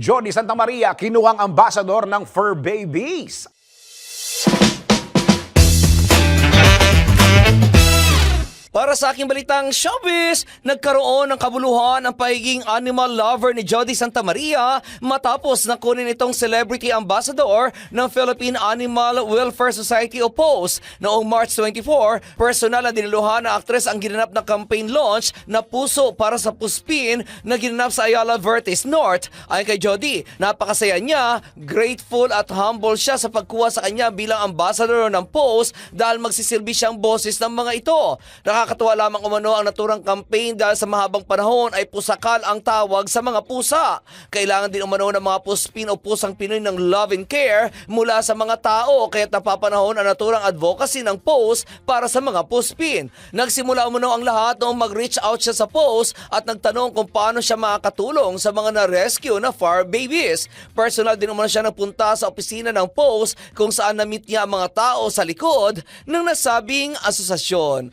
Jody Santa Maria, kinuhang ambasador ng Fur Babies. Para sa aking balitang showbiz, nagkaroon ng kabuluhan ang pagiging animal lover ni Jody Santa Maria matapos na kunin itong celebrity ambassador ng Philippine Animal Welfare Society o POS. Noong March 24, personal na diniluhan na aktres ang ginanap na campaign launch na Puso para sa Puspin na ginanap sa Ayala Vertis North. Ayon kay Jody, napakasaya niya, grateful at humble siya sa pagkuha sa kanya bilang ambassador ng POS dahil magsisilbi siyang boses ng mga ito. Nakakatuwa lamang umano ang naturang campaign dahil sa mahabang panahon ay pusakal ang tawag sa mga pusa. Kailangan din umano ng mga puspin o pusang Pinoy ng love and care mula sa mga tao kaya't napapanahon ang naturang advocacy ng POS para sa mga puspin. Nagsimula umano ang lahat noong mag-reach out siya sa POS at nagtanong kung paano siya makakatulong sa mga na-rescue na fur babies. Personal din umano siya nagpunta sa opisina ng POS kung saan na-meet niya ang mga tao sa likod ng nasabing asosasyon.